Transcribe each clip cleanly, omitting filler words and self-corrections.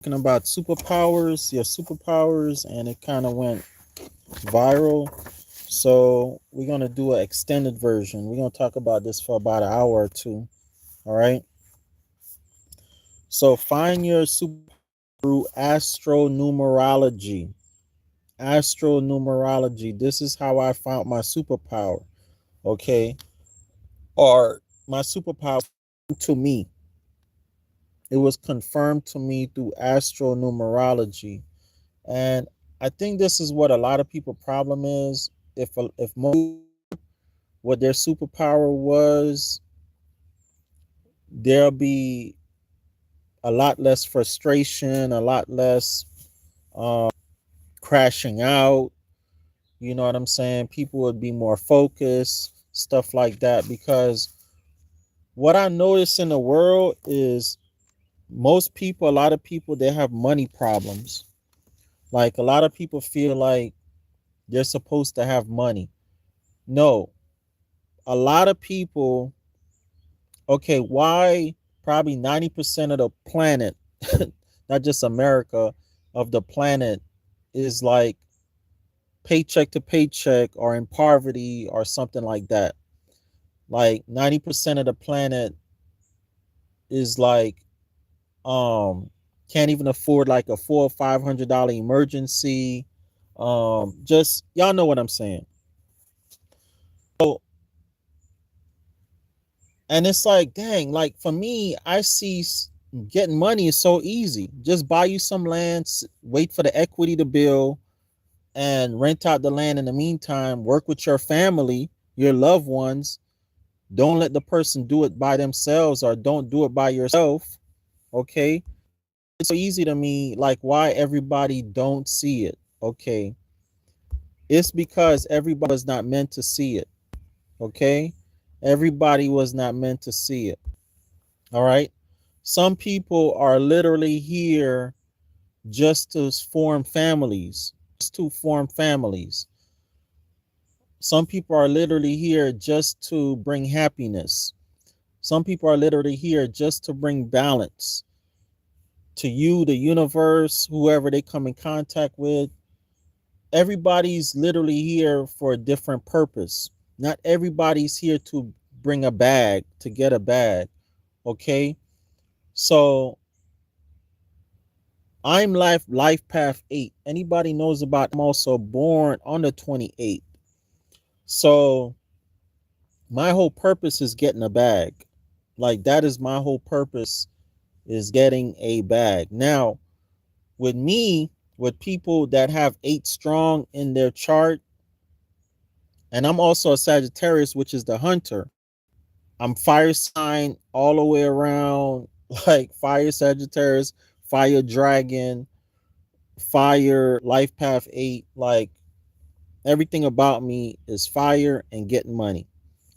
talking about superpowers, your superpowers, and it kind of went viral. So we're gonna do an extended version. We're gonna talk about this for about an hour or two. All right. So find your super through astronumerology. Astronumerology. This is how I found my superpower. Okay. Or my superpower to me. It was confirmed to me through astronumerology. And I think this is what a lot of people problem is. If most what their superpower was, there'll be a lot less frustration, a lot less crashing out. You know what I'm saying? People would be more focused, stuff like that. Because what I notice in the world is most people, a lot of people, they have money problems. Like a lot of people feel like they're supposed to have money. No, a lot of people, okay, why probably 90% of the planet, not just America, of the planet is like paycheck to paycheck or in poverty or something like that. Like 90% of the planet is like can't even afford like a $400 or $500 emergency. Just y'all know what I'm saying. So and it's like, dang, like for me, I see getting money is so easy. Just buy you some land, wait for the equity to build, and rent out the land in the meantime. Work with your family, your loved ones. Don't let the person do it by themselves or don't do it by yourself. Okay. It's so easy to me, like why everybody don't see it. Okay. It's because everybody was not meant to see it. Okay. Everybody was not meant to see it. All right. Some people are literally here just to form families, just to form families. Some people are literally here just to bring happiness. Some people are literally here just to bring balance to you, the universe, whoever they come in contact with. Everybody's literally here for a different purpose. Not everybody's here to bring a bag, to get a bag. Okay. So I'm life path 8. Anybody knows about, I'm also born on the 28th. So my whole purpose is getting a bag. Like that is my whole purpose, is getting a bag. Now, with me, with people that have 8 strong in their chart, and I'm also a Sagittarius, which is the hunter. I'm fire sign all the way around, like fire Sagittarius, fire dragon, fire life path 8. Like everything about me is fire and getting money.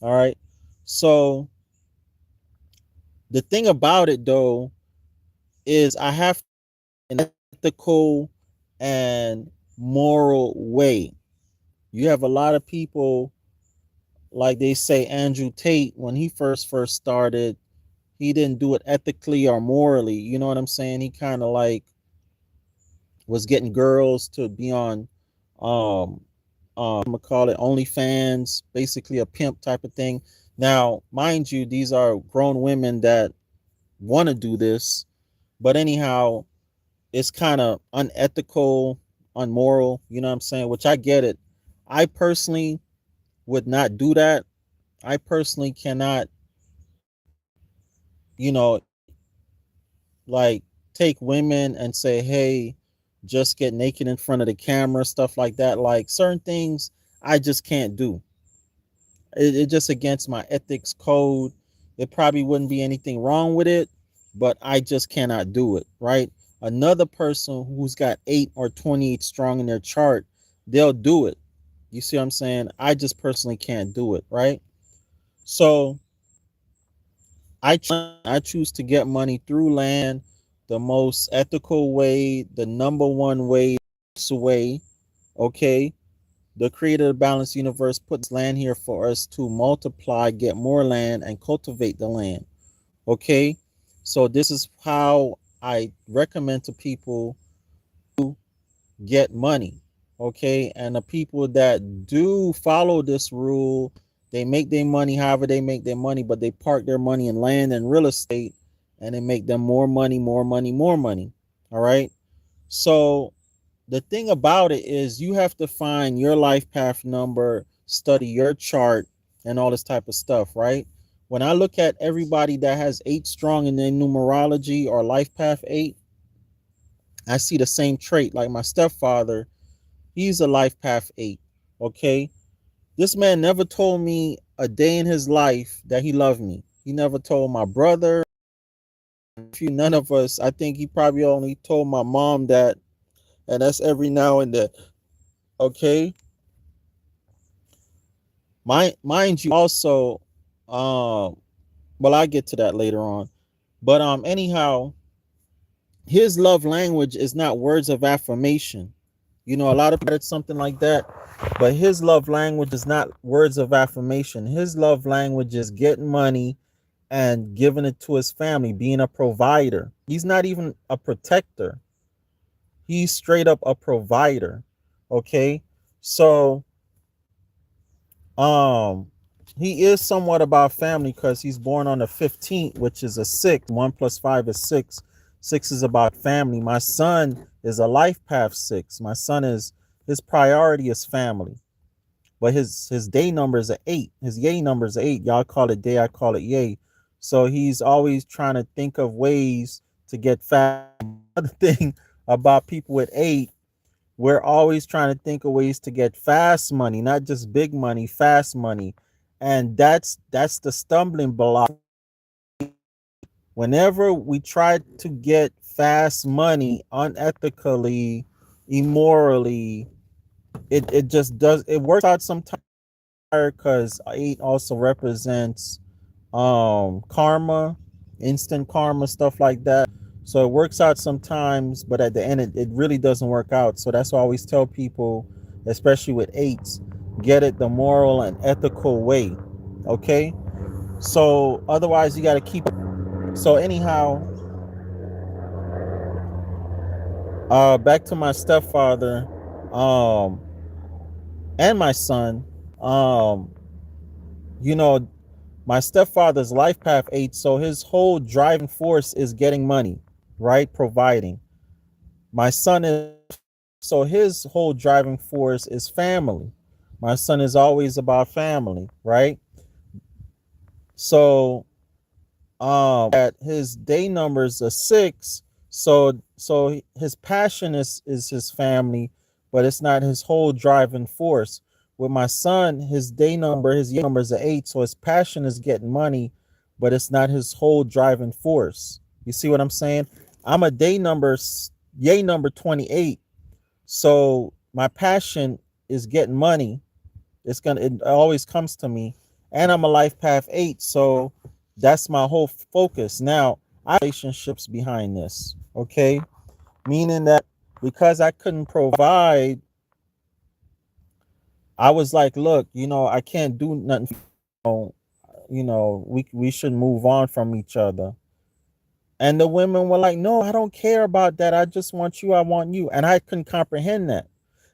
All right. So the thing about it though is I have an ethical and moral way. You have a lot of people, like they say Andrew Tate, when he first started, he didn't do it ethically or morally. You know what I'm saying? He kind of like was getting girls to be on I'm gonna call it OnlyFans, basically a pimp type of thing. Now, mind you, these are grown women that want to do this, but anyhow, it's kind of unethical, unmoral, you know what I'm saying? Which I get it. I personally would not do that. I personally cannot, you know, like take women and say, hey, just get naked in front of the camera, stuff like that. Like certain things I just can't do. It just against my ethics code. There probably wouldn't be anything wrong with it, but I just cannot do it, right? Another person who's got 8 or 28 strong in their chart, they'll do it. You see what I'm saying? I just personally can't do it, right? So I choose to get money through land the most ethical way, the number one way, way, okay? The creator of the balanced universe puts land here for us to multiply, get more land, and cultivate the land. Okay. So this is how I recommend to people get money. Okay. And the people that do follow this rule, they make their money however they make their money, but they park their money in land and real estate, and they make them more money, more money, more money. All right. So the thing about it is you have to find your life path number, study your chart, and all this type of stuff, right? When I look at everybody that has 8 strong in their numerology or life path 8, I see the same trait. Like my stepfather, he's a life path 8. Okay. This man never told me a day in his life that he loved me. He never told my brother, none of us. I think he probably only told my mom that, and that's every now and then. Okay. Mind you also, well, I get to that later on. But anyhow, his love language is not words of affirmation. You know, a lot of people it's something like that, but his love language is not words of affirmation. His love language is getting money and giving it to his family, being a provider. He's not even a protector. He's straight up a provider. Okay? So, um he is somewhat about family because he's born on the 15th, which is a 6. 1 plus 5 is 6. 6 is about family. My son is a life path 6. My son is, his priority is family, but his day number is an 8. His yay number is an 8. Y'all call it day, I call it yay. So he's always trying to think of ways to get fat. Another thing about people with 8, we're always trying to think of ways to get fast money, not just big money, fast money. And that's the stumbling block. Whenever we try to get fast money unethically, immorally, it just does, it works out sometimes, because 8 also represents karma, instant karma, stuff like that. So it works out sometimes, but at the end it really doesn't work out. So that's why I always tell people, especially with 8s, get it the moral and ethical way. Okay. So otherwise you got to keep. So anyhow, back to my stepfather, um and my son. um you know, my stepfather's life path 8, so his whole driving force is getting money, right? Providing. My son is, so his whole driving force is family. My son is always about family, right? So at his day number is a 6, so his passion is his family, but it's not his whole driving force. With my son, his day number, his year number is an 8, so his passion is getting money, but it's not his whole driving force. You see what I'm saying? I'm a day number, yay number 28, so my passion is getting money. It always comes to me, and I'm a life path 8, so that's my whole focus. Now, I relationships behind this, okay? Meaning that because I couldn't provide, I was like, look, I can't do nothing. We should move on from each other. And the women were like, no, I don't care about that. I just want you. I want you. And I couldn't comprehend that.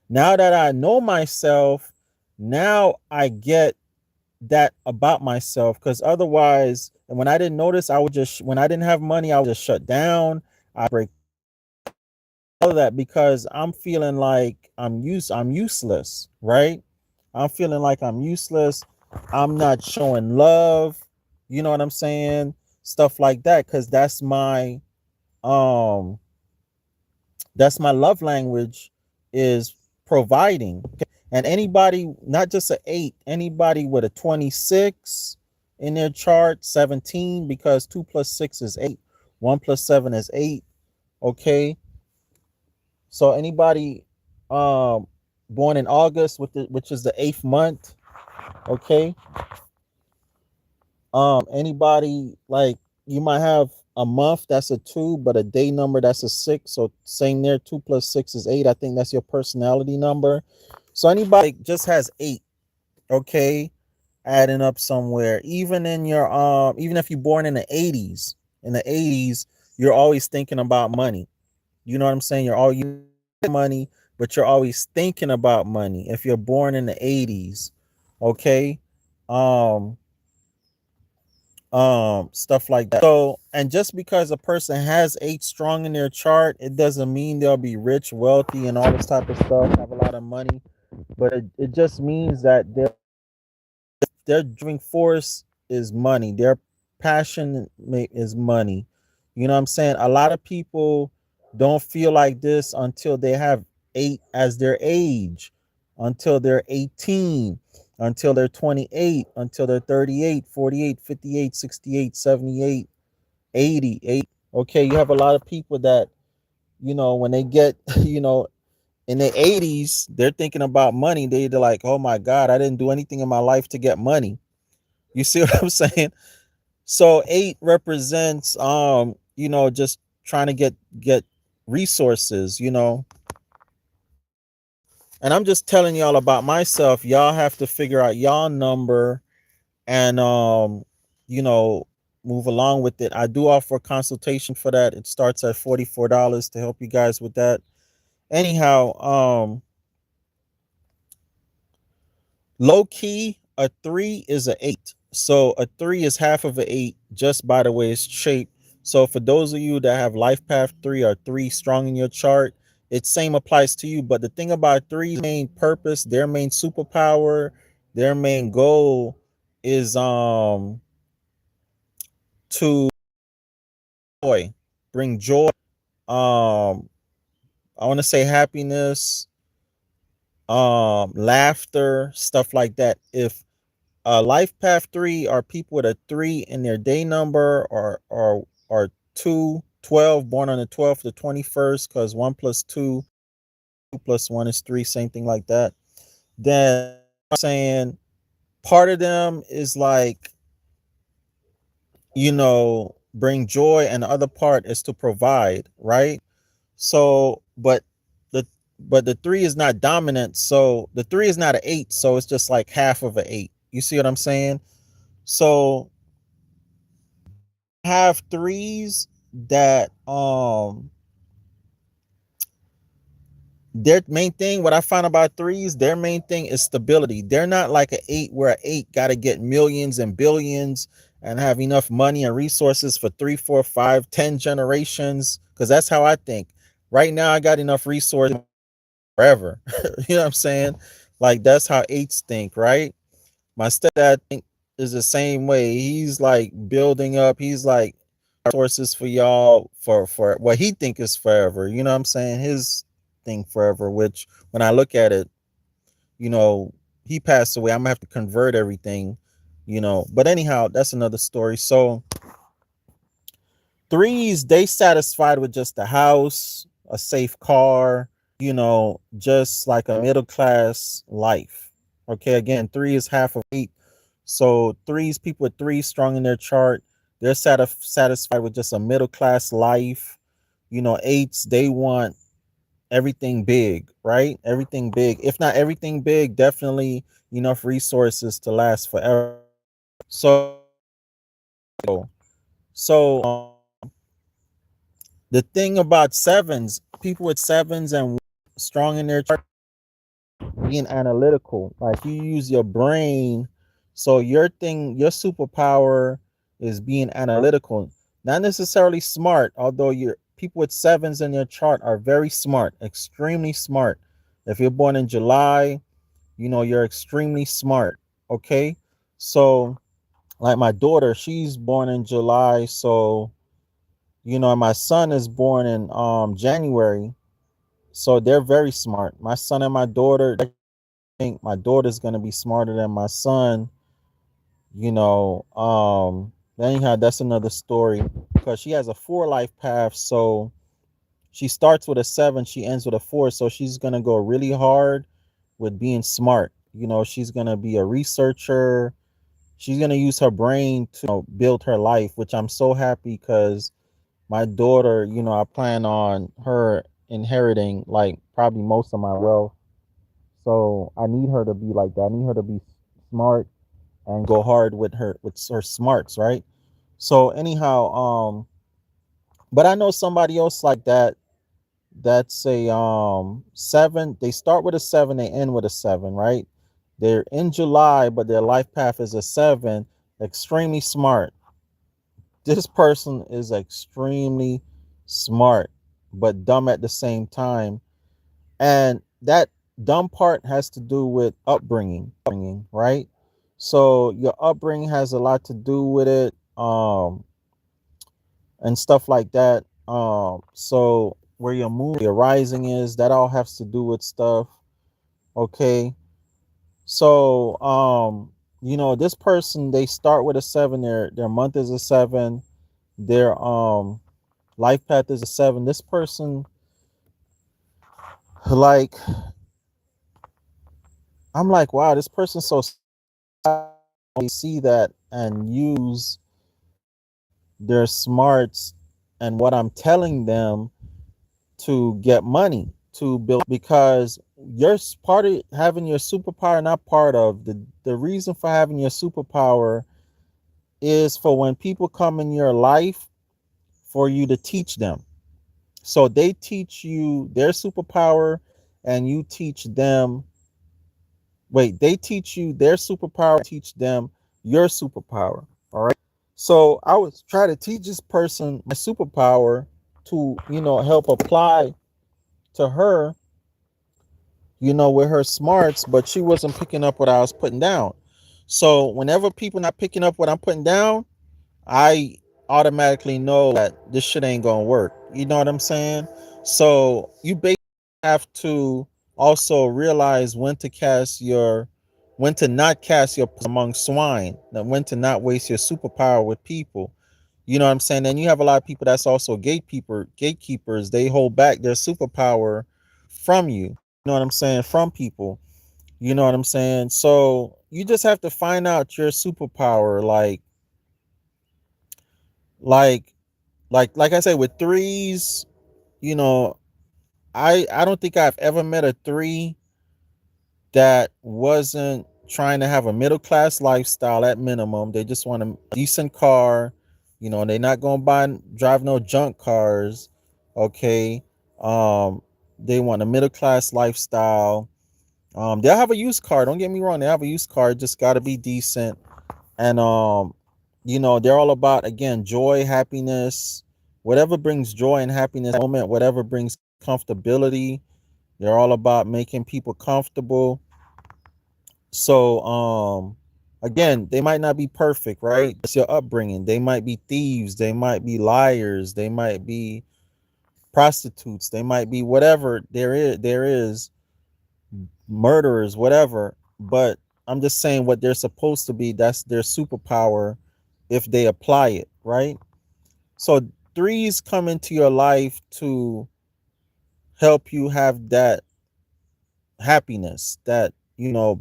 Now that I know myself, now I get that about myself, because otherwise, and when I didn't notice, I would just, when I didn't have money, I would just shut down. I break all of that because I'm feeling like I'm useless, right? I'm feeling like I'm useless. I'm not showing love. You know what I'm saying? Stuff like that, because um that's my love language, is providing. And anybody, not just an 8, anybody with a 26 in their chart, 17, because 2 plus 6 is 8, 1 plus 7 is 8. Okay. So anybody born in August, which is the 8th month. Okay. Anybody, like, you might have a month that's a 2, but a day number that's a 6. So same there, 2 plus 6 is 8. I think that's your personality number. So anybody just has 8, okay, adding up somewhere. Even in your even if you're born in the 80s, you're always thinking about money. You know what I'm saying? You're all you money, but you're always thinking about money. If you're born in the 80s, okay? Um stuff like that. So, and just because a person has 8 strong in their chart, it doesn't mean they'll be rich, wealthy, and all this type of stuff, have a lot of money. But it just means that their driving force is money. Their passion is money. You know what I'm saying? A lot of people don't feel like this until they have 8 as their age, until they're 18, until they're 28, until they're 38, 48, 58, 68, 78, 80. Okay, you have a lot of people that, when they get, in their 80s, they're thinking about money. They're like, oh my God, I didn't do anything in my life to get money. You see what I'm saying? So 8 represents just trying to get resources, And I'm just telling y'all about myself. Y'all have to figure out y'all number and you know, move along with it. I do offer a consultation for that. It starts at $44 to help you guys with that. Anyhow, low key, a 3 is a 8. So a 3 is half of an 8 just by the way it's shaped. So for those of you that have life path 3 or 3 strong in your chart, it same applies to you. But the thing about 3's main purpose, their main superpower, their main goal is to bring joy. I want to say happiness, laughter, stuff like that. If life path 3 are people with a 3 in their day number, or 212, born on the 12th to 21st, because 1 plus 2, 2 plus 1 is 3, same thing like that. Then I'm saying part of them is like, bring joy, and the other part is to provide, right? So the the 3 is not dominant, so the 3 is not an 8, so it's just like half of an 8. You see what I'm saying? So have 3's that their main thing, what I find about 3's, their main thing is stability. They're not like an 8 where an 8 got to get millions and billions and have enough money and resources for 3, 4, 5, 10 generations, because that's how I think. Right now I got enough resources forever. You know what I'm saying? Like that's how 8's think, right? My stepdad is the same way. He's like building up. He's like sources for y'all for what he think is forever. You know what I'm saying? His thing forever. Which when I look at it, he passed away. I'm gonna have to convert everything. But anyhow, that's another story. So 3's, they satisfied with just a house, a safe car, just like a middle class life. Okay, again, 3 is half of 8. So 3's, people with 3 strong in their chart, they're satisfied with just a middle class life. 8's, they want everything big, right? Everything big. If not everything big, definitely enough resources to last forever. So, so the thing about 7's, people with 7's and strong in their chart, being analytical, like you use your brain. So your superpower is being analytical, not necessarily smart, although your people with 7's in their chart are very smart, extremely smart. If you're born in July, you're extremely smart. Okay, so like my daughter, she's born in July, so my son is born in January, so they're very smart. My son and my daughter, I think my daughter's gonna be smarter than my son. Anyhow, that's another story, because she has a 4 life path. So she starts with a 7, she ends with a 4. So she's gonna go really hard with being smart. She's gonna be a researcher. She's gonna use her brain to build her life, which I'm so happy, because my daughter, I plan on her inheriting like probably most of my wealth. So I need her to be like that. I need her to be smart and go hard with her smarts, right? So anyhow, But I know somebody else like that. That's a 7. They start with a 7, they end with a 7, right? They're in July, but their life path is a 7. Extremely smart. This person is extremely smart, but dumb at the same time. And that dumb part has to do with upbringing, right? So your upbringing has a lot to do with it, and stuff like that. So where your moon, your rising is, that all has to do with stuff. Okay. So this person, they start with a 7, their month is a 7, their life path is a 7. This person, like, I'm like, wow, this person's so see that and use their smarts and what I'm telling them to get money to build, because you're part of having your superpower, not part of the reason for having your superpower is for when people come in your life, for you to teach them. So they teach you their superpower and you teach them, wait, they teach you their superpower, teach them your superpower. All right. So I was trying to teach this person my superpower to, help apply to her, with her smarts, but she wasn't picking up what I was putting down. So whenever people not picking up what I'm putting down, I automatically know that this shit ain't gonna work. You know what I'm saying? So you basically have to also realize when to not cast your among swine, when to not waste your superpower with people. You know what I'm saying? And you have a lot of people that's also gatekeepers. They hold back their superpower from you. You know what I'm saying? From people. You know what I'm saying? So you just have to find out your superpower. Like, like I said, with threes, you know, I don't think I've ever met a 3 that wasn't trying to have a middle class lifestyle at minimum. They just want a decent car. They're not gonna drive no junk cars. Okay. Um, they want a middle class lifestyle. They'll have a used car. Don't get me wrong, they have a used car. It just gotta be decent. And they're all about, again, joy, happiness, whatever brings joy and happiness moment, whatever brings comfortability. They're all about making people comfortable. So again, they might not be perfect, right? It's your upbringing. They might be thieves, they might be liars, they might be prostitutes, they might be whatever there is murderers, whatever. But I'm just saying what they're supposed to be, that's their superpower if they apply it, right? So threes come into your life to help you have that happiness, that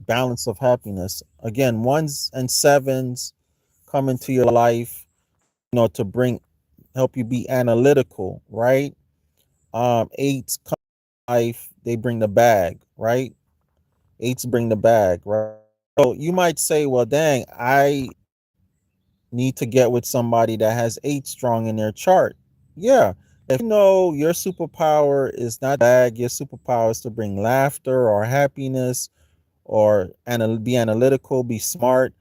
balance of happiness. Again, ones and sevens come into your life, to bring help you be analytical, right? Eights come to life, they bring the bag, right? Eights bring the bag, right? So you might say, well, dang, I need to get with somebody that has 8 strong in their chart. Yeah. If you know your superpower is not bag, your superpower is to bring laughter or happiness or be analytical, be smart,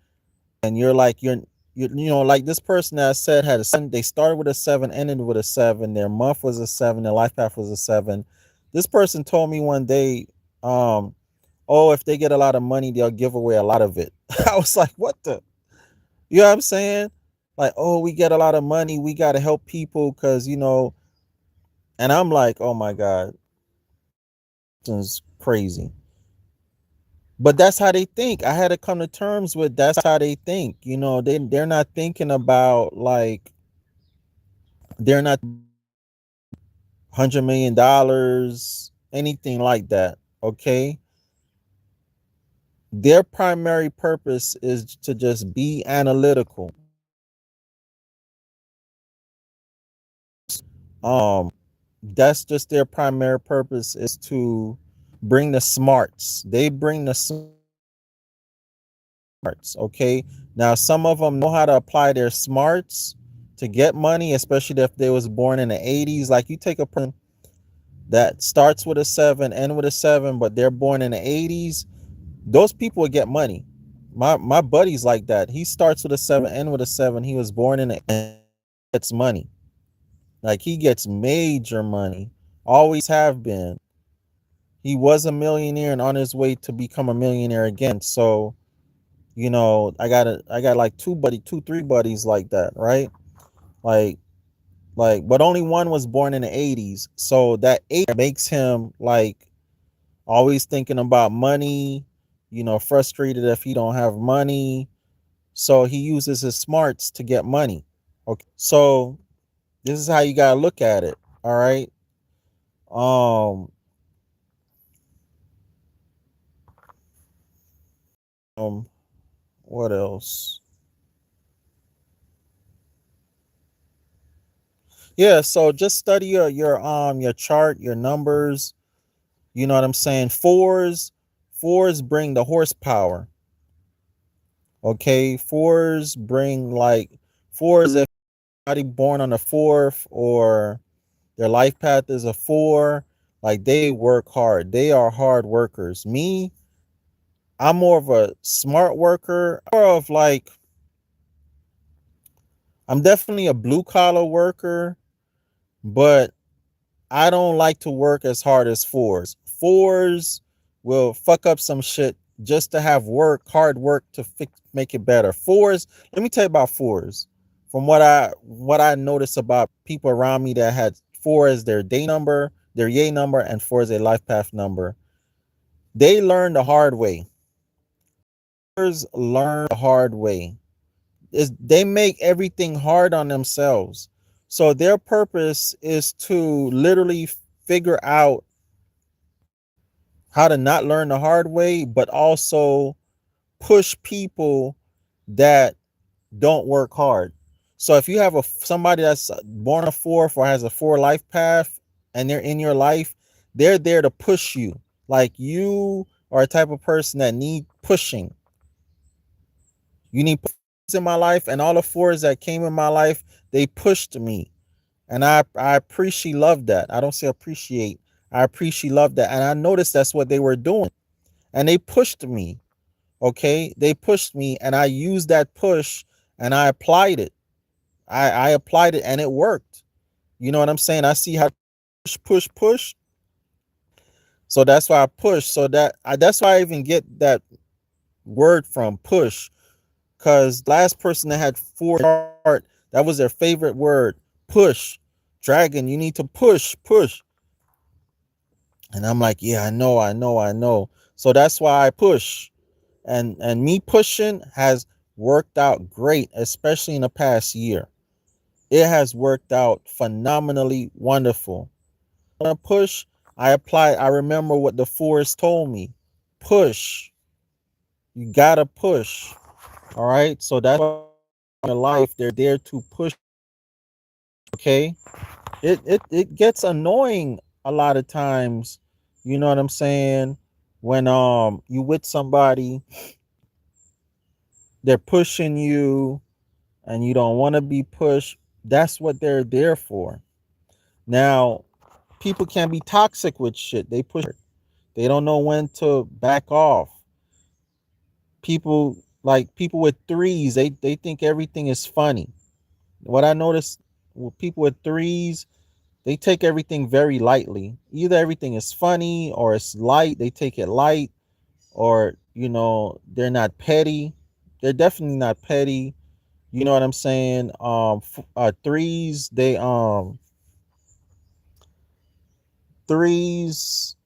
and you're like this person that I said had a 7, they started with a 7, ended with a 7, their month was a 7, their life path was a 7. This person told me one day, oh, if they get a lot of money, they'll give away a lot of it. I was like, what the, you know what I'm saying? Like, oh, we get a lot of money, we got to help people because, and I'm like, oh my God, this is crazy. But that's how they think. I had to come to terms with that's how they think. They're not thinking about, like, they're not $100 million, anything like that. Okay. Their primary purpose is to just be analytical. Um, that's just their primary purpose, is to bring the smarts. They bring the smarts. Okay. Now some of them know how to apply their smarts. to get money, especially if they was born in the 80s. Like you take a person that starts with a 7, end with a 7, but they're born in the 80s, those people would get money. My buddy's like that. He starts with a 7, end with a 7. He was born in the gets money. Like he gets major money. Always have been. He was a millionaire and on his way to become a millionaire again. So, I got like two, three buddies like that, right? Like but only one was born in the 80s. So that eight makes him like always thinking about money, frustrated if he don't have money. So he uses his smarts to get money. Okay. So this is how you gotta look at it. All right. Um um what else? Yeah, so just study your chart, your numbers, you know what I'm saying? Fours bring the horsepower. Okay? Fours bring like fours if anybody born on the fourth or their life path is a 4, like they work hard. They are hard workers. Me, I'm more of a smart worker, more of like I'm definitely a blue collar worker, but I don't like to work as hard as fours. Fours will fuck up some shit just to have hard work to make it better. Fours, let me tell you about fours. From what I noticed about people around me that had 4 as their day number, their yay number, and 4 as their life path number, they learn the hard way. Fours learn the hard way. They make everything hard on themselves. So their purpose is to literally figure out how to not learn the hard way, but also push people that don't work hard. So if you have somebody that's born a 4 or has a 4 life path and they're in your life, they're there to push you. Like you are a type of person that need pushing. You need in my life, and all the 4s that came in my life, they pushed me. And I appreciate love that. I don't say appreciate. I appreciate love that. And I noticed that's what they were doing. And they pushed me. Okay. They pushed me and I used that push and I applied it. I applied it and it worked. You know what I'm saying? I see how push. So that's why I push. So that's why I even get that word from push. Cause last person that had 4 heart, that was their favorite word. Push. Dragon, you need to push. And I'm like, yeah, I know. So that's why I push. And me pushing has worked out great, especially in the past year. It has worked out phenomenally wonderful. When I push, I remember what the forest told me. Push. You gotta push. All right. So that's why in life they're there to push. Okay. It gets annoying a lot of times. You know what I'm saying? When you with somebody, they're pushing you and you don't want to be pushed. That's what they're there for. Now, people can be toxic with shit. They push. They don't know when to back off. People with threes, they think everything is funny. What I noticed with people with threes, they take everything very lightly. Either everything is funny or it's light, they take it light, or they're not petty. They're definitely not petty. You know what I'm saying? Threes, threes,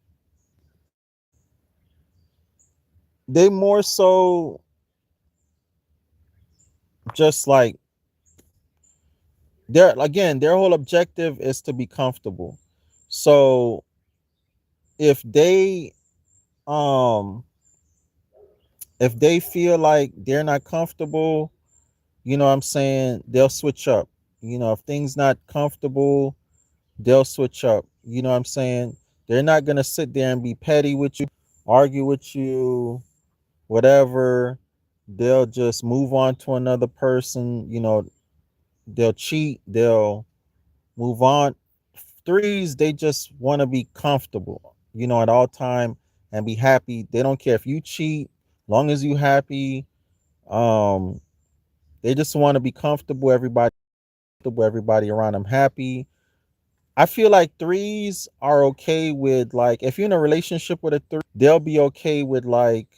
they more so just like their whole objective is to be comfortable. So if they um if they feel like they're not comfortable, you know what I'm saying, they'll switch up. If things not comfortable, they'll switch up. You know what I'm saying? They're not gonna sit there and be petty with you, argue with you, whatever. They'll just move on to another person. they'll cheat, they'll move on. Threes, they just want to be comfortable, at all time and be happy. They don't care if you cheat, long as you happy. Um, they just want to be comfortable, everybody around them happy. I feel like threes are okay with, like, if you're in a relationship with a three, they'll be okay with like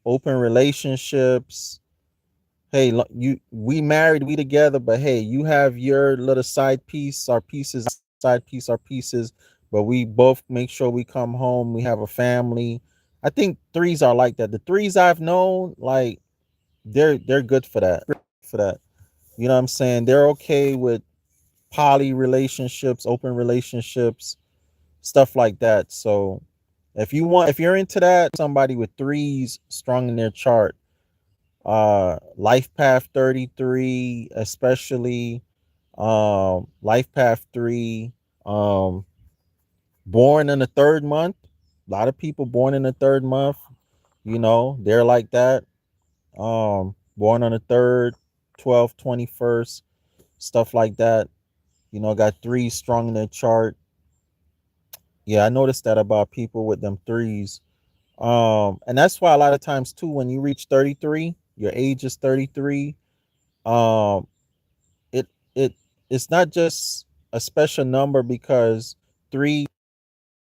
open relationships. Hey, we married, we together, but hey, you have your little side piece, our pieces, side piece, our pieces, but we both make sure we come home, we have a family. I think threes are like that. The threes I've known, like, they're good for that. For that. You know what I'm saying? They're okay with poly relationships, open relationships, stuff like that. So if you're into that, somebody with threes strong in their chart, life path 33, especially life path 3, um born in the third month. A lot of people born in the third month, they're like that. Born on the third, 12th, 21st, stuff like that. Got three strong in their chart. Yeah, I noticed that about people with them threes. And that's why a lot of times too, when you reach 33, your age is 33. um it it it's not just a special number because three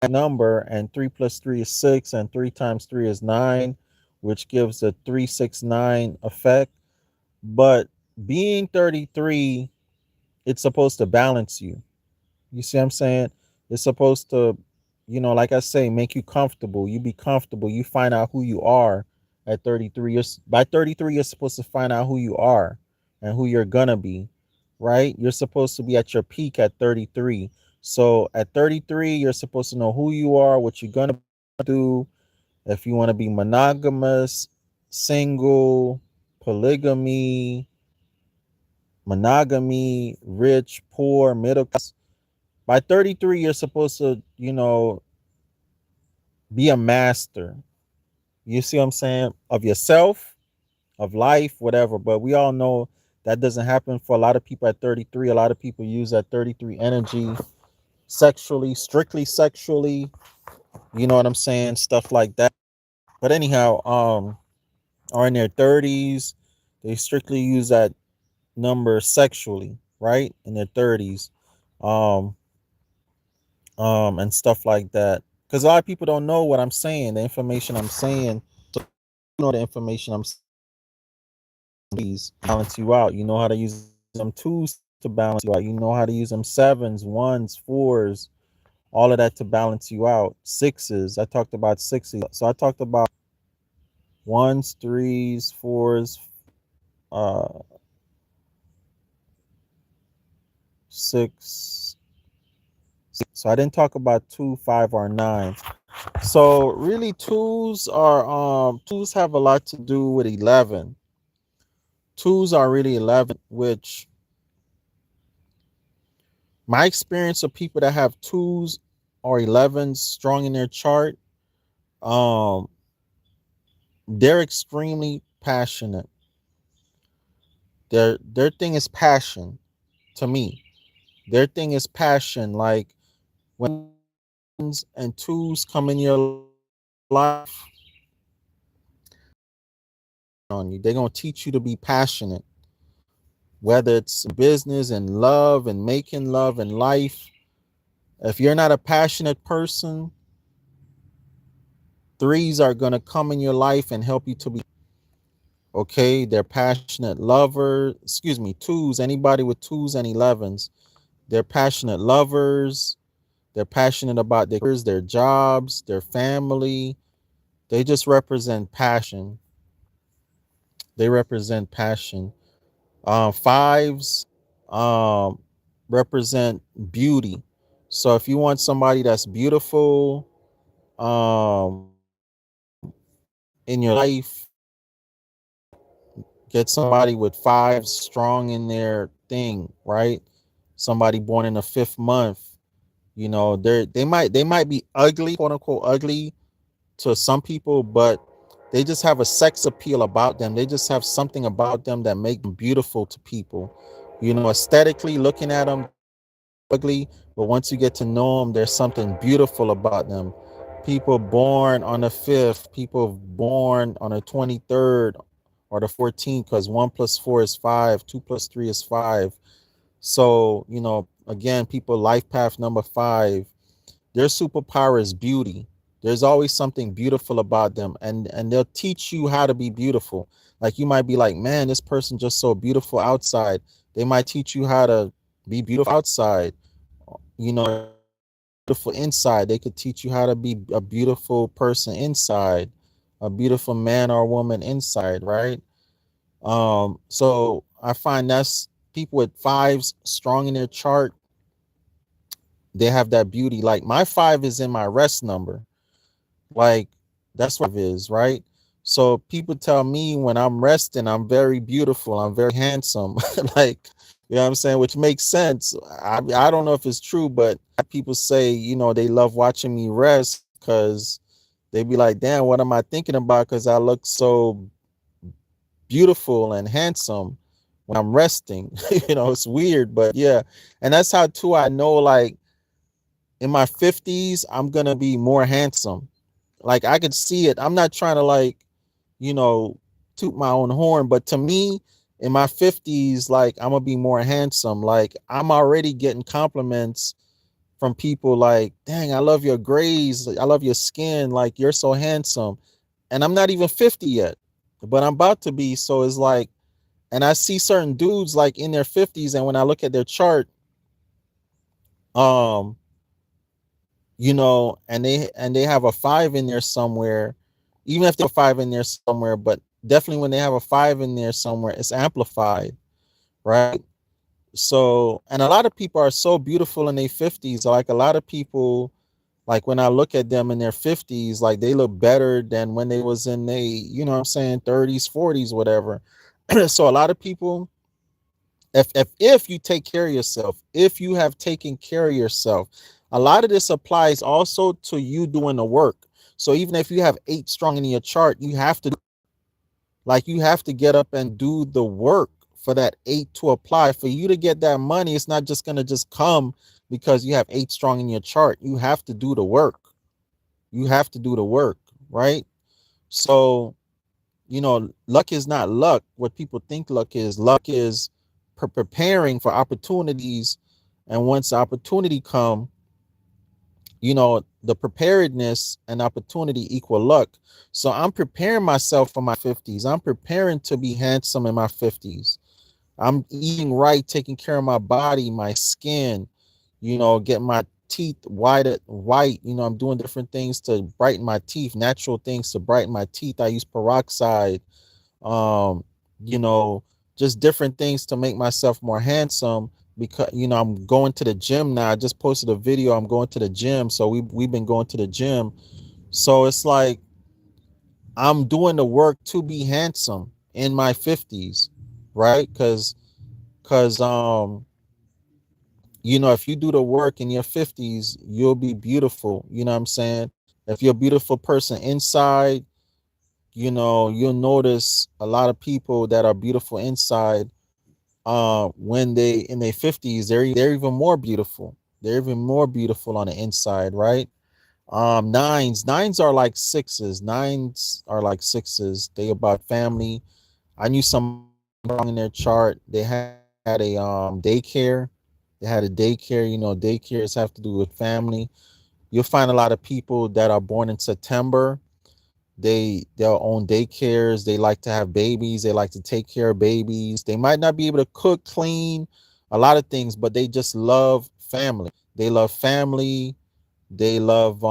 number, and 3 plus 3 is 6, and 3 times 3 is 9, which gives a 369 effect. But being 33, it's supposed to balance you. You see what I'm saying? It's supposed to, like I say, make you comfortable. You be comfortable. You find out who you are at 33. By 33, you're supposed to find out who you are and who you're gonna be, right? You're supposed to be at your peak at 33. So at 33, you're supposed to know who you are, what you're gonna do, if you want to be monogamous, single, polygamy, monogamy, rich, poor, middle class. By 33, you're supposed to, be a master. You see what I'm saying? Of yourself, of life, whatever. But we all know that doesn't happen for a lot of people at 33. A lot of people use that 33 energy sexually, strictly sexually. You know what I'm saying? Stuff like that. But anyhow, are in their 30s. They strictly use that number sexually, right? In their 30s. Um, and stuff like that. Because a lot of people don't know what I'm saying, the information I'm saying. So you know the information I'm saying, balance you out. You know how to use them twos to balance you out. You know how to use them sevens, ones, fours, all of that to balance you out. Sixes. I talked about sixes. So I talked about ones, threes, fours, uh, six. So I didn't talk about 2, 5, or 9. So really twos have a lot to do with 11. Twos are really 11, which my experience of people that have twos or 11s strong in their chart, um, they're extremely passionate. Their thing is passion to me. Their thing is passion. Like when ones and twos come in your life on you, they're gonna teach you to be passionate, whether it's business and love and making love and life. If you're not a passionate person, threes are going to come in your life and help you to be okay. They're passionate lovers, excuse me, twos, anybody with twos and 11s, they're passionate lovers. They're passionate about their jobs, their family. They just represent passion. They represent passion. Fives um, represent beauty. So if you want somebody that's beautiful um, in your life, get somebody with fives strong in their thing, right? Somebody born in the fifth month. They might be ugly, quote unquote ugly to some people, but they just have a sex appeal about them. They just have something about them that make them beautiful to people. Aesthetically looking at them, ugly, but once you get to know them, there's something beautiful about them. People born on the 5th, people born on the 23rd or the 14th, because 1 plus 4 is 5, 2 plus 3 is 5. So, again, people life path number 5, their superpower is beauty. There's always something beautiful about them, and they'll teach you how to be beautiful. Like, you might be like, man, this person just so beautiful outside. They might teach you how to be beautiful outside. Beautiful inside. They could teach you how to be a beautiful person inside, a beautiful man or woman inside, right? So I find that's people with 5s strong in their chart, they have that beauty. Like, my 5 is in my rest number. Like, that's what it is, right? So people tell me when I'm resting, I'm very beautiful, I'm very handsome. Like, what I'm saying, which makes sense. I don't know if it's true, but people say, they love watching me rest because they be like, damn, what am I thinking about? Because I look so beautiful and handsome when I'm resting. It's weird, but yeah. And that's how too I know, like, in my 50s, I'm gonna be more handsome. Like, I could see it. I'm not trying to, like, you know, toot my own horn, but to me, in my 50s, like, I'm gonna be more handsome. Like, I'm already getting compliments from people like, dang, I love your grays, I love your skin, like, you're so handsome. And I'm not even 50 yet, but I'm about to be. So it's like, and I see certain dudes like in their 50s, and when I look at their chart, um, and they have a 5 in there somewhere, even if they have a 5 in there somewhere, but definitely when they have a 5 in there somewhere, it's amplified, right? So, and a lot of people are so beautiful in their 50s. Like, a lot of people, like, when I look at them in their 50s, like, they look better than when they was in they, what I'm saying, 30s, 40s, whatever. So a lot of people, if you take care of yourself, if you have taken care of yourself, a lot of this applies also to you doing the work. So even if you have 8 strong in your chart, you have to get up and do the work for that 8 to apply. For you to get that money, it's not just going to just come because you have 8 strong in your chart. You have to do the work. You have to do the work, right? So, luck is not luck. What people think luck is preparing for opportunities. And once the opportunity come, the preparedness and opportunity equal luck. So I'm preparing myself for my 50s. I'm preparing to be handsome in my 50s. I'm eating right, taking care of my body, my skin, getting my teeth white. I'm doing different things to brighten my teeth, natural things to brighten my teeth. I use peroxide, um, you know, just different things to make myself more handsome, because I'm going to the gym now. I just posted a video. I'm going to the gym. So we've been going to the gym. So it's like I'm doing the work to be handsome in my 50s, right? Because if you do the work in your 50s, you'll be beautiful. You know what I'm saying? If you're a beautiful person inside, you'll notice a lot of people that are beautiful inside, when they in their 50s, they're even more beautiful. They're even more beautiful on the inside, right? Nines are like sixes. Nines are like sixes. They about family. I knew some wrong in their chart. They had a daycare. They had a daycare. Daycares have to do with family. You'll find a lot of people that are born in September. They'll own daycares. They like to have babies. They like to take care of babies. They might not be able to cook, clean, a lot of things, but they just love family. They love family. They love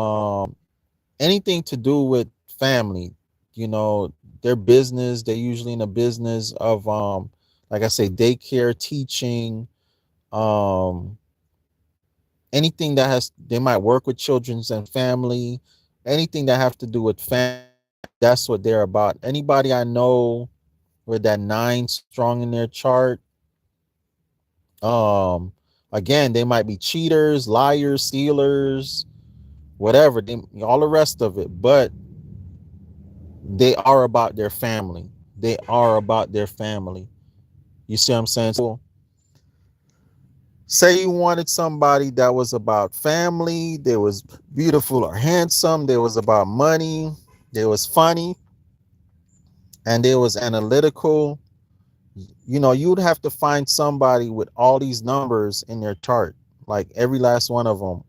anything to do with family. Their business, they're usually in the business of, like I say, daycare, teaching, um anything that has, they might work with children's and family, anything that have to do with family. That's what they're about. Anybody I know with that 9 strong in their chart, um again, they might be cheaters, liars, stealers, whatever, all the rest of it, but they are about their family. They are about their family. You see what I'm saying? So Say you wanted somebody that was about family, they was beautiful or handsome, they was about money, they was funny, and they was analytical. You know, you would have to find somebody with all these numbers in their chart, like every last one of them.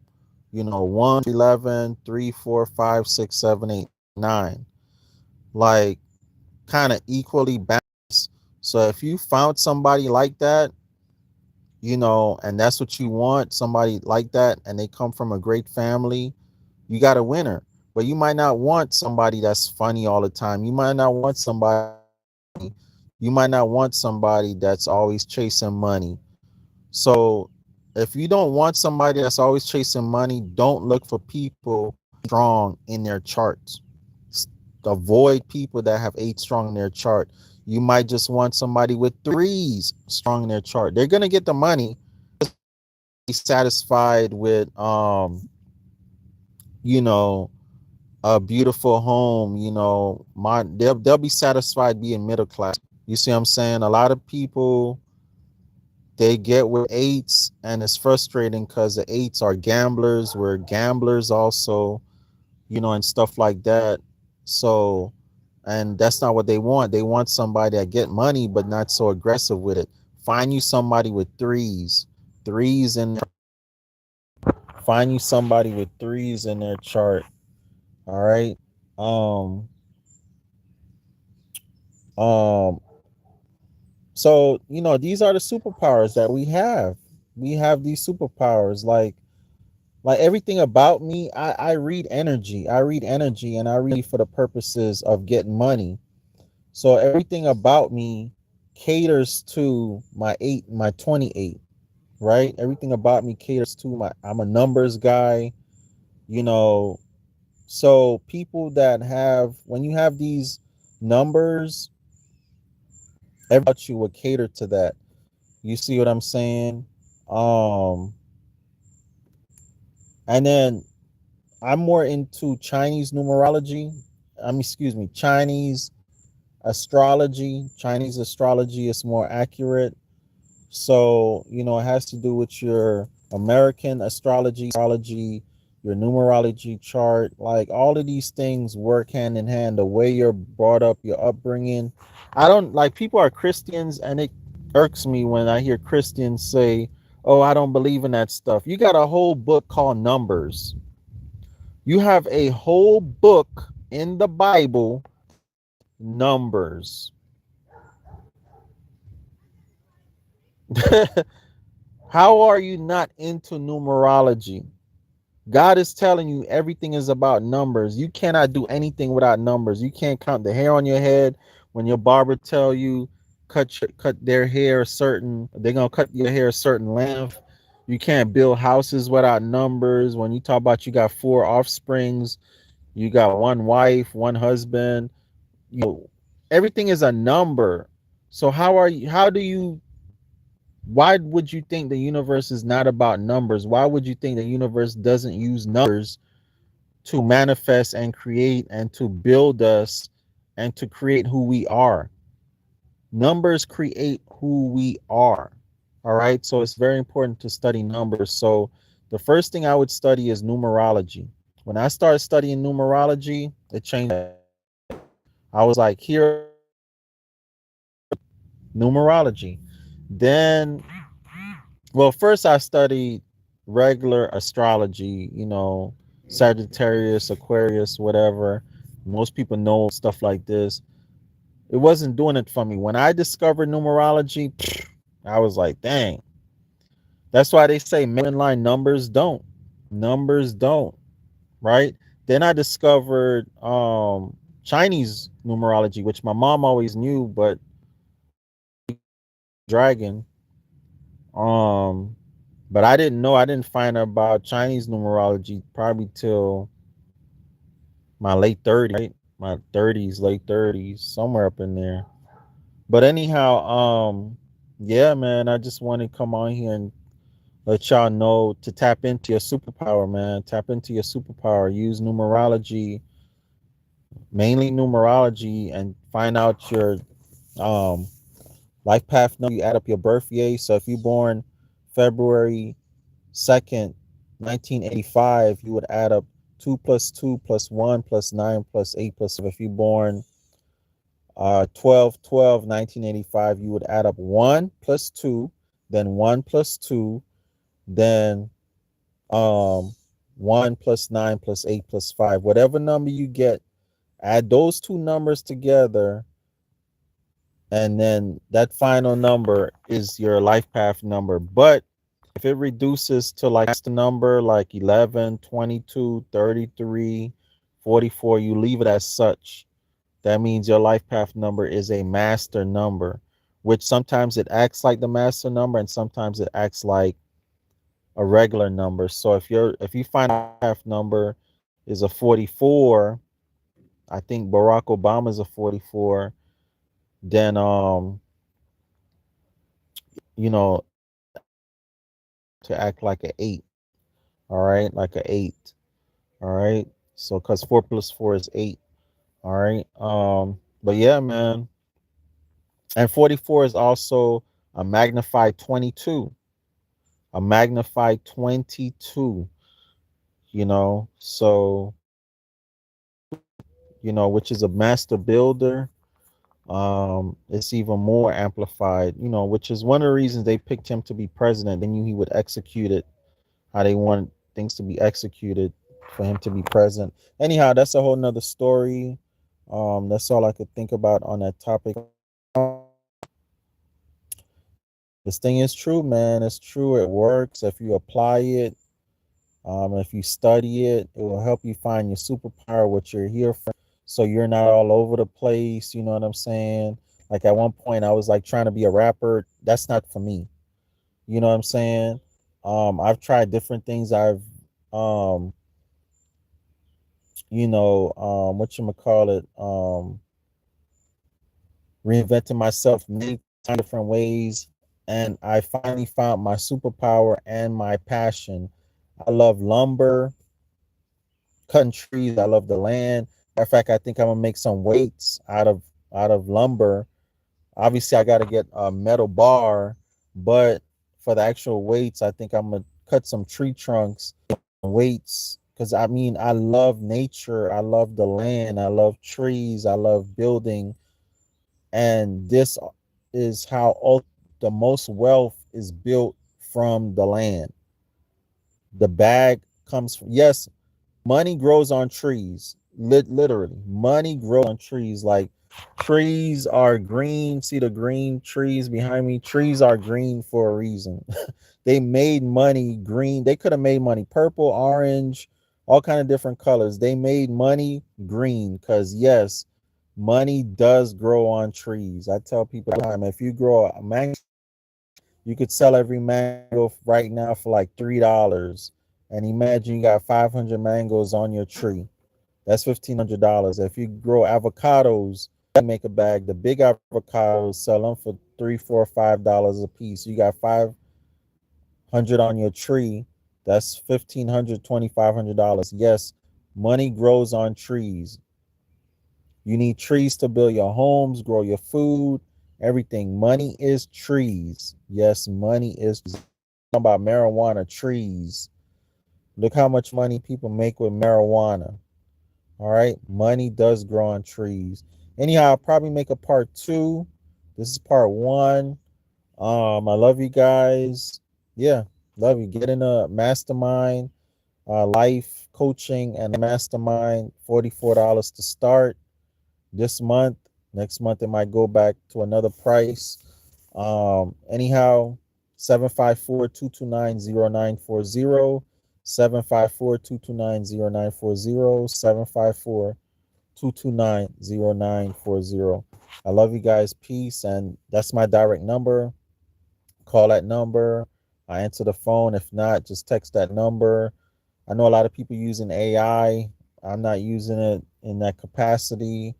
You know, 1, 11, 3, 4, 5, 6, 7, 8, 9. Like kind of equally balanced. So if you found somebody like that, you know, and that's what you want, somebody like that, and they come from a great family, you got a winner. But you might not want somebody that's funny all the time. You might not want somebody, you might not want somebody that's always chasing money. So if you don't want somebody that's always chasing money, don't look for people strong in their charts. Avoid people that have 8 strong in their chart. You might just want somebody with 3s strong in their chart. They're gonna get the money, be satisfied with you know, a beautiful home, you know, they'll be satisfied being middle class. You see what I'm saying? A lot of people, they get with 8s and it's frustrating because the 8s are gamblers. We're gamblers also, you know, and stuff like that. So, and that's not what they want. They want somebody that get money but not so aggressive with it. Find you somebody with 3s in their, find you somebody with 3s in their chart. All right. Um um so, you know, these are the superpowers that we have. We have these superpowers, like everything about me. I read energy. I read energy, and I read for the purposes of getting money. So everything about me caters to my 8, my 28, right? Everything about me caters to my, I'm a numbers guy, you know. So people that have, when you have these numbers, everything about you will cater to that. You see what I'm saying? Um, and then I'm more into Chinese numerology. Excuse me, Chinese astrology. Chinese astrology is more accurate. So, you know, it has to do with your American astrology, your numerology chart. Like all of these things work hand in hand. The way you're brought up, your upbringing. I don't like, people are Christians, and it irks me when I hear Christians say, "Oh, I don't believe in that stuff." You got a whole book called Numbers. You have a whole book in the Bible, Numbers. How are you not into numerology? God is telling you everything is about numbers. You cannot do anything without numbers. You can't count the hair on your head. When your barber tell you cut their hair a certain, they're gonna cut your hair a certain length. You can't build houses without numbers. When you talk about you got 4 offsprings, you got 1 wife, 1 husband. You know, everything is a number. So how do you, why would you think the universe is not about numbers? Why would you think the universe doesn't use numbers to manifest and create and to build us and to create who we are? Numbers create who we are. All right. So it's very important to study numbers. So the first thing I would study is numerology. When I started studying numerology, it changed. I was like, here, numerology. Then, well, first I studied regular astrology, you know, Sagittarius, Aquarius, whatever. Most people know stuff like this. It wasn't doing it for me. When I discovered numerology, I was like, dang. That's why they say mainline numbers don't. Numbers don't, right? Then I discovered Chinese numerology, which my mom always knew, but dragon. Um, but I didn't know. I didn't find out about Chinese numerology probably till my late 30s, right? My 30s, late 30s, somewhere up in there. But anyhow, yeah, man, I just want to come on here and let y'all know to tap into your superpower, man. Tap into your superpower. Use numerology, mainly numerology, and find out your um life path number. You add up your birth year. So if you're born February 2nd, 1985, you would add up 2 plus 2 plus 1 plus 9 plus 8 plus 7. If you're born 12/12/1985, you would add up 1 plus 2, then 1 plus 2, then 1 plus 9 plus 8 plus 5. Whatever number you get, add those two numbers together, and then that final number is your life path number. But if it reduces to like the number like 11, 22, 33, 44, you leave it as such. That means your life path number is a master number, which sometimes it acts like the master number and sometimes it acts like a regular number. So if you find a path number is a 44, I think Barack Obama is a 44, then you know, to act like an 8, all right? Like an 8. All right. So cuz 4 plus 4 is 8. All right. But yeah, man. And 44 is also a magnified 22. A magnified 22, So, which is a master builder. It's even more amplified, which is one of the reasons they picked him to be president. They knew he would execute it how they want things to be executed for him to be president. Anyhow, that's a whole nother story. That's all I could think about on that topic. This thing is true, man. It's true. It works. If you apply it, if you study it, it will help you find your superpower, what you're here for. So you're not all over the place. You know what I'm saying? Like at one point, I was like trying to be a rapper. That's not for me. You know what I'm saying? I've tried different things. Um, what you call it? Reinventing myself many different ways, and I finally found my superpower and my passion. I love lumber, cutting trees. I love the land. Matter of fact, I think I'm gonna make some weights out of lumber. Obviously, I got to get a metal bar, but for the actual weights, I think I'm gonna cut some tree trunks weights because I love nature. I love the land. I love trees. I love building, and this is how the most wealth is built from the land. The bag comes from, yes, money grows on trees. Literally, money grows on trees. Like trees are green. See the green trees behind me? Trees are green for a reason. They made money green. They could have made money purple, orange, all kind of different colors. They made money green because yes, money does grow on trees. I tell people all the time, if you grow a mango, you could sell every mango right now for like $3. And imagine you got 500 mangoes on your tree. That's $1,500. If you grow avocados, you make a bag. The big avocados sell them for $3, $4, $5 a piece. You got 500 on your tree. That's $1,500, $2,500. Yes, money grows on trees. You need trees to build your homes, grow your food, everything. Money is trees. Yes, money is about marijuana trees. Look how much money people make with marijuana. All right. Money does grow on trees. Anyhow, I'll probably make a part 2. This is part 1. I love you guys. Yeah, love you. Get in a mastermind, life coaching and mastermind, $44 to start this month. Next month it might go back to another price. Anyhow, 754-229-0940, 754-229-0940, 754-229-0940. I love you guys. Peace. And that's my direct number. Call that number. I answer the phone. If not, just text that number. I know a lot of people using AI. I'm not using it in that capacity.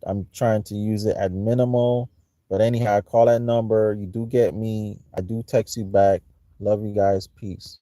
I'm trying to use it at minimal. But anyhow, call that number. You do get me. I do text you back. Love you guys. Peace.